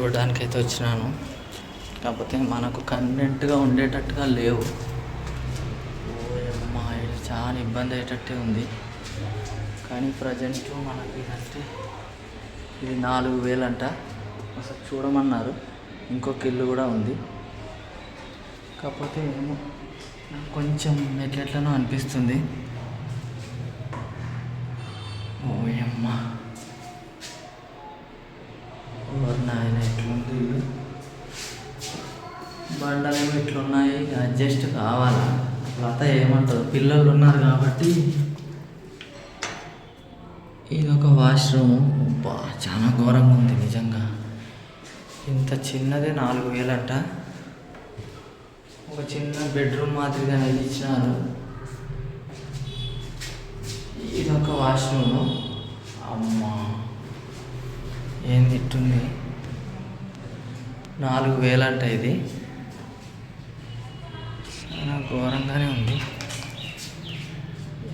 చూడడానికి అయితే వచ్చినాను. కాకపోతే మనకు కన్వీనెంట్గా ఉండేటట్టుగా లేవు. ఓయమ్మా, ఇది చాలా ఇబ్బంది అయ్యేటట్టే ఉంది. కానీ ప్రజెంట్ మనకి అంటే ఇది 4,000 అంట. అసలు చూడమన్నారు. ఇంకొక ఇల్లు కూడా ఉంది. కాకపోతే ఏమో కొంచెం ఎట్లెట్లనో అనిపిస్తుంది. ఓయమ్మా, నాయన ఎట్లుంది ఇల్లు. బండలేమో ఇట్లున్నాయి, అడ్జస్ట్ కావాలా? లత ఏమంటారు, పిల్లలు ఉన్నారు కాబట్టి. ఇదొక వాష్రూమ్. చాలా ఘోరంగా ఉంది నిజంగా. ఇంత చిన్నదే 4,000 అంట. ఒక చిన్న బెడ్రూమ్ మాదిరిగానే ఇచ్చినారు. ఇదొక వాష్రూము. అమ్మా, ఏంది ఇట్టుంది. 4,000 అంట. ఇది చాలా ఘోరంగానే ఉంది.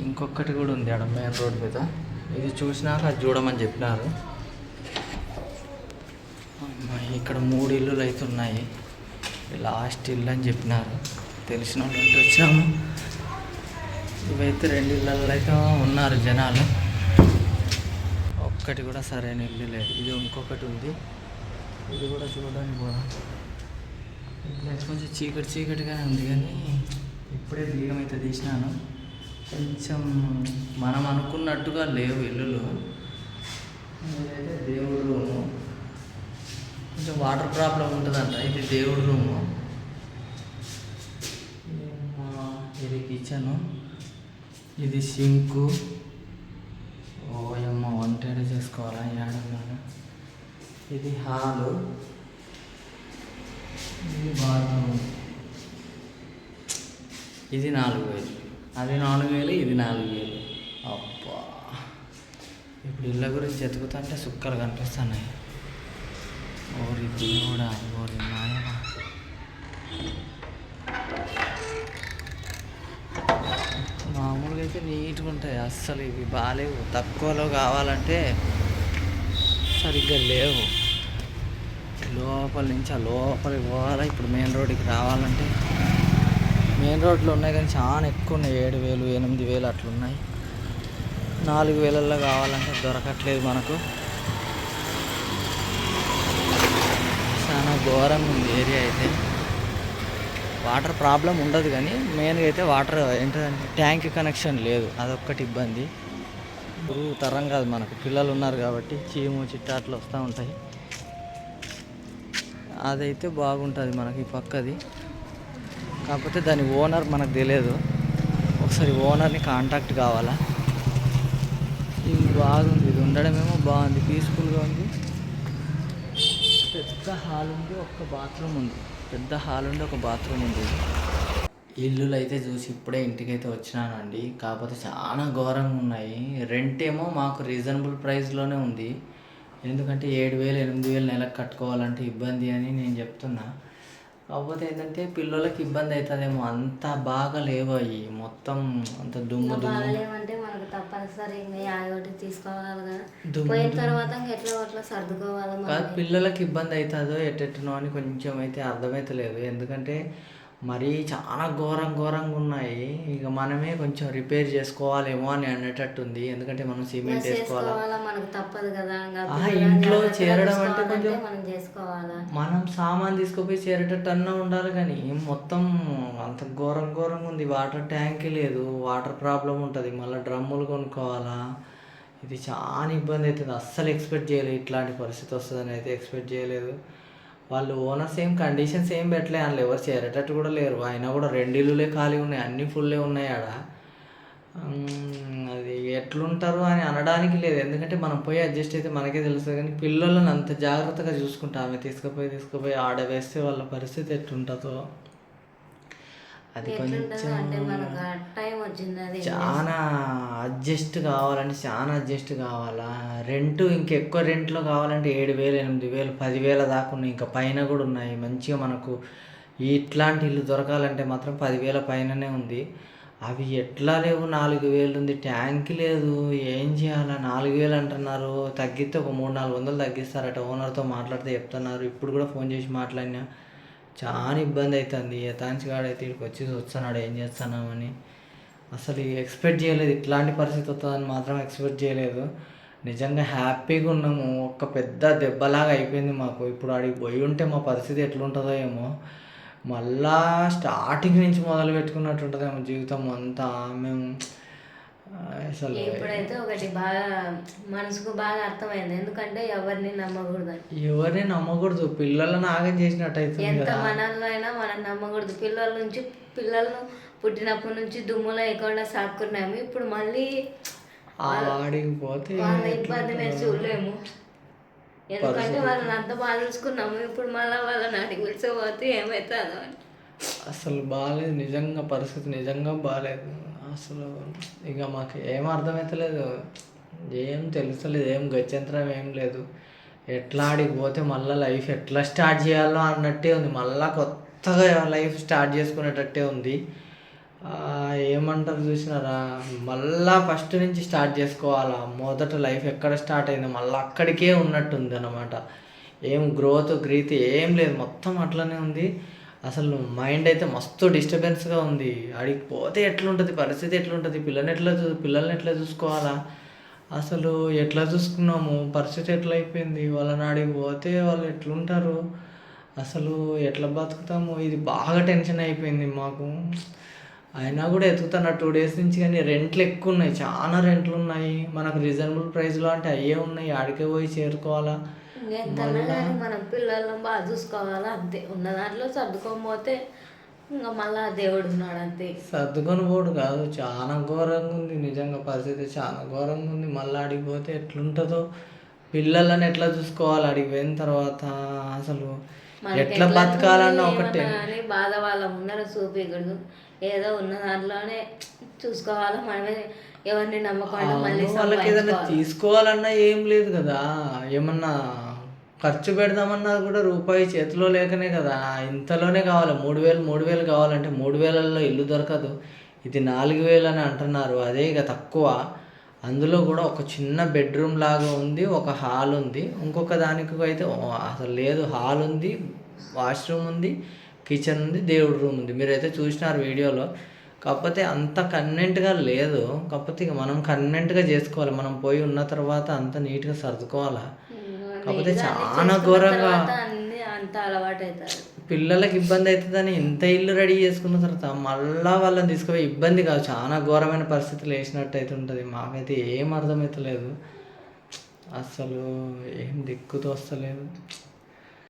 ఇంకొకటి కూడా ఉంది ఆడ మెయిన్ రోడ్ మీద. ఇది చూసినాక అది చూడమని చెప్పినారు. ఇక్కడ 3 ఇల్లులు అయితే ఉన్నాయి. లాస్ట్ ఇల్లు అని చెప్పినారు. తెలిసిన వాళ్ళు వచ్చాము. ఇవైతే 2 ఇళ్ళల్లో అయితే ఉన్నారు జనాలు. ఒక్కటి కూడా సరైన ఇల్లు లేదు. ఇది ఇంకొకటి ఉంది. ఇది కూడా చూడడానికి కూడా కొంచెం చీకటిగానే ఉంది. కానీ ఇప్పుడే దీగం అయితే తీసినాను. కొంచెం మనం అనుకున్నట్టుగా లేవు ఇల్లులు. ఇదైతే దేవుడి రూము. కొంచెం వాటర్ ప్రాబ్లం ఉంటుందంట. ఇది దేవుడి రూము. ఇది కిచెను. ఇది సింకు. ఓయమ్మ, వంట చేసుకోవాలా ఏడన్నాను. ఇది హాలు. ఇది బాత్రూమ్. ఇది 4,000. అది 4,000, ఇది 4,000. అబ్బా, ఇప్పుడు ఇళ్ళ గురించి ఎతుకుతుంటే సుక్కలు కనిపిస్తున్నాయి. ఓరి దేవుడా, ఓరి నాయన. మామూలుగా అయితే నీట్గా ఉంటాయి. అస్సలు ఇవి బాగాలేవు. తక్కువలో కావాలంటే సరిగ్గా లేవు. లోపల నుంచి ఆ లోపలికి పోవాలా. ఇప్పుడు మెయిన్ రోడ్డుకి రావాలంటే మెయిన్ రోడ్లో ఉన్నాయి కానీ చాలా ఎక్కువ ఉన్నాయి. 7,000, 8,000 అట్లున్నాయి. 4,000 కావాలంటే దొరకట్లేదు మనకు. చాలా ఘోరంగా ఉంది ఏరియా అయితే. వాటర్ ప్రాబ్లం ఉండదు కానీ మెయిన్గా అయితే వాటర్ ఏంటంటే ట్యాంక్ కనెక్షన్ లేదు. అదొక్కటి ఇబ్బంది. తరం కాదు మనకు. పిల్లలు ఉన్నారు కాబట్టి చీము చిట్టా అట్లా వస్తూ ఉంటాయి. అదైతే బాగుంటుంది మనకి పక్కది. కాకపోతే దాని ఓనర్ మనకు తెలియదు. ఒకసారి ఓనర్ని కాంటాక్ట్ కావాలా. ఇది బాగుంది. ఇది ఉండడమేమో బాగుంది, పీస్ఫుల్గా ఉంది. పెద్ద హాల్ ఉంది, ఒక బాత్రూమ్ ఉంది. పెద్ద హాల్ ఉండి ఒక బాత్రూమ్ ఉంది. ఇల్లులు అయితే చూసి ఇప్పుడే ఇంటికైతే వచ్చినానండి. కాకపోతే చాలా ఘోరంగా ఉన్నాయి. రెంట్ ఏమో మాకు రీజనబుల్ ప్రైస్లోనే ఉంది. ఎందుకంటే 7,000, 8,000 నెలకు కట్టుకోవాలంటే ఇబ్బంది అని నేను చెప్తున్నా. కాకపోతే ఏంటంటే పిల్లలకి ఇబ్బంది అవుతుందేమో. అంత బాగా లేవు అవి. మొత్తం అంత దుమ్ము బాగాలేమంటే మనకు తప్పనిసరి తీసుకోవాలి కదా. పోయిన తర్వాత ఎట్లా సర్దుకోవాలి. కాదు, పిల్లలకి ఇబ్బంది అవుతుందో ఎట్టెట్టునో అని కొంచెం అయితే అర్థమవుతలేదు. ఎందుకంటే మరీ చాలా ఘోరంగా ఉన్నాయి. ఇక మనమే కొంచెం రిపేర్ చేసుకోవాలేమో అని అనేటట్టుంది. ఎందుకంటే మనం సిమెంట్ వేసుకోవాలా, మనకు తప్పదు కదా. ఇంట్లో చేరడం అంటే కొంచెం మనం చేసుకోవాలా. మనం సామాన్ తీసుకుపోయి చేరేటట్టు అన్నా ఉండాలి. కానీ మొత్తం అంత ఘోరంగా ఉంది. వాటర్ ట్యాంక్ లేదు, వాటర్ ప్రాబ్లం ఉంటుంది. మళ్ళీ డ్రమ్ములు కొనుక్కోవాలా. ఇది చాలా ఇబ్బంది అవుతుంది. అస్సలు ఎక్స్పెక్ట్ చేయలేదు ఇట్లాంటి పరిస్థితి వస్తుందని అయితే ఎక్స్పెక్ట్ చేయలేదు. వాళ్ళు ఓనర్స్ ఏం కండిషన్స్ ఏం పెట్టలే. అందులో ఎవరు చేరేటట్టు కూడా లేరు. అయినా కూడా 2 ఇల్లులే ఖాళీ ఉన్నాయి. అన్నీ ఫుల్లే ఉన్నాయి ఆడ. అది ఎట్లుంటారు అని అనడానికి లేదు. ఎందుకంటే మనం పోయి అడ్జస్ట్ అయితే మనకే తెలుస్తుంది. కానీ పిల్లలను అంత జాగ్రత్తగా చూసుకుంటా ఆమె తీసుకుపోయి ఆడవేస్తే వాళ్ళ పరిస్థితి ఎట్లుంటుందో అది కొంచెం చాలా అడ్జస్ట్ కావాలా. రెంట్ ఇంకెక్కువ రెంట్లో కావాలంటే 7,000, 8,000, 10,000 దాకా ఉన్నాయి. ఇంకా పైన కూడా ఉన్నాయి. మంచిగా మనకు ఇట్లాంటి ఇల్లు దొరకాలంటే మాత్రం 10,000 పైననే ఉంది. అవి ఎట్లా లేవు, 4000 ఉంది, ట్యాంక్ లేదు, ఏం చేయాలా? 4000 అంటున్నారు, తగ్గితే ఒక 300-400 తగ్గిస్తారట. ఓనర్తో మాట్లాడితే చెప్తున్నారు. ఇప్పుడు కూడా ఫోన్ చేసి మాట్లాడినా, చాలా ఇబ్బంది అవుతుంది. యథాంశగాడైతే ఇక్కడికి వచ్చి చూస్తున్నాడు ఏం చేస్తున్నామని. అసలు ఎక్స్పెక్ట్ చేయలేదు, ఇట్లాంటి పరిస్థితి వస్తుందని మాత్రం ఎక్స్పెక్ట్ చేయలేదు. నిజంగా హ్యాపీగా ఉన్నాము. ఒక పెద్ద దెబ్బలాగా అయిపోయింది మాకు. ఇప్పుడు ఆడికి పోయి ఉంటే మా పరిస్థితి ఎట్లుంటుందో ఏమో. మళ్ళా స్టార్టింగ్ నుంచి మొదలు పెట్టుకున్నట్టు ఉంటుందేమో జీవితం అంతా. మేము అసలు ఇప్పుడైతే ఒకటి బాగా మనసుకు బాగా అర్థమైంది, ఎందుకంటే ఎవరిని నమ్మకూడదు. ఎవరిని నమ్మకూడదు, పిల్లలను ఆగం చేసినట్టు అవుతుంది ఎంత కదా. మనల్లో అయినా మనం నమ్మకూడదు. పిల్లలను పుట్టినప్పటి నుంచి దుమ్ములో ఎక్కడ సాక్కున్నాము. ఇప్పుడు మళ్ళీ ఆడికి పోతే వాళ్ళ ఇబ్బంది మేము చూడలేము, ఎందుకంటే వాళ్ళని అంత బాగా చూసుకున్నాము. ఇప్పుడు మళ్ళీ వాళ్ళని అడిగి పిలిచిపోతే ఏమవుతుందో అని. అసలు బాగాలేదు నిజంగా, పరిస్థితి నిజంగా బాగాలేదు అసలు. ఇక మాకు ఏం అర్థమవుతలేదు, ఏం తెలుస్తలేదు, ఏం గత్యంతరం ఏం లేదు. ఎట్లా ఆడికి పోతే మళ్ళీ లైఫ్ ఎట్లా స్టార్ట్ చేయాలో అన్నట్టే ఉంది. మళ్ళీ కొత్తగా లైఫ్ స్టార్ట్ చేసుకునేటట్టే ఉంది. ఏమంటారు చూసినారా, మళ్ళా ఫస్ట్ నుంచి స్టార్ట్ చేసుకోవాలా. మొదట లైఫ్ ఎక్కడ స్టార్ట్ అయిందో మళ్ళీ అక్కడికే ఉన్నట్టుంది అన్నమాట. ఏం గ్రోత్ ఏం లేదు, మొత్తం అట్లనే ఉంది. అసలు మైండ్ అయితే మస్తు డిస్టర్బెన్స్గా ఉంది. అడిగి పోతే ఎట్లుంటుంది పరిస్థితి, ఎట్లుంటుంది, పిల్లల్ని ఎట్లా చూసుకోవాలా, అసలు ఎట్లా చూసుకున్నాము, పరిస్థితి ఎట్లా అయిపోయింది. వాళ్ళని అడిగి పోతే వాళ్ళు ఎట్లుంటారు, అసలు ఎట్లా బతుకుతాము. ఇది బాగా టెన్షన్ అయిపోయింది మాకు. అయినా కూడా ఎత్తుకుతున్నా 2 days నుంచి, కానీ రెంట్లు ఎక్కువ ఉన్నాయి, చాలా రెంట్లు ఉన్నాయి. మనకు రీజనబుల్ ప్రైస్లో అంటే అయ్యే ఉన్నాయి, ఆడికే పోయి చేరుకోవాలా. మనం పిల్లలను బాగా చూసుకోవాలా అంతే. ఉన్న దాంట్లో సర్దుకోకపోతే ఇంకా మళ్ళీ దేవుడు ఉన్నాడు అంతే. సర్దుకొని పోడు కాదు, చాలా ఘోరంగా ఉంది నిజంగా, పరిస్థితి చాలా ఘోరంగా ఉంది. మళ్ళీ అడిగిపోతే ఎట్లుంటుందో, పిల్లలని ఎట్లా చూసుకోవాలి అడిగి పోయిన తర్వాత, అసలు ఎట్లా బతకాలన్న ఒకటి బాధ వాళ్ళ ముందర చూపించకూడదు. ఏదో ఉన్న దాంట్లోనే చూసుకోవాలా. మనమే ఎవరిని నమ్మకుండా మళ్ళీ వాళ్ళకి ఏదైనా తీసుకోవాలన్నా ఏం లేదు కదా. ఏమన్నా ఖర్చు పెడదామన్నా కూడా రూపాయి చేతిలో లేకనే కదా. ఇంతలోనే కావాలి, 3000 కావాలంటే 3000లో ఇల్లు దొరకదు. ఇది 4000 అని అంటున్నారు, అదే ఇక తక్కువ. అందులో కూడా ఒక చిన్న బెడ్రూమ్ లాగా ఉంది, ఒక హాల్ ఉంది. ఇంకొక దానికి అయితే అసలు లేదు, హాల్ ఉంది, వాష్రూమ్ ఉంది, కిచెన్ ఉంది, దేవుడి రూమ్ ఉంది. మీరైతే చూసినారు వీడియోలో. కాకపోతే అంత కన్వీనెంట్గా లేదు. కాకపోతే ఇక మనం కన్వీనెంట్గా చేసుకోవాలి. మనం పోయి ఉన్న తర్వాత అంత నీట్గా సర్దుకోవాలా. కాకపోతే చాలా ఘోరంగా అంత అలవాటు అవుతారు. పిల్లలకి ఇబ్బంది అవుతుందని ఇంత ఇల్లు రెడీ చేసుకున్న తర్వాత మళ్ళీ వాళ్ళని తీసుకుపోయి ఇబ్బంది కాదు, చాలా ఘోరమైన పరిస్థితులు వేసినట్టు అయితే ఉంటుంది. మాకైతే ఏం అర్థమవుతలేదు, అసలు ఏం దిక్కుతో వస్తలేదు.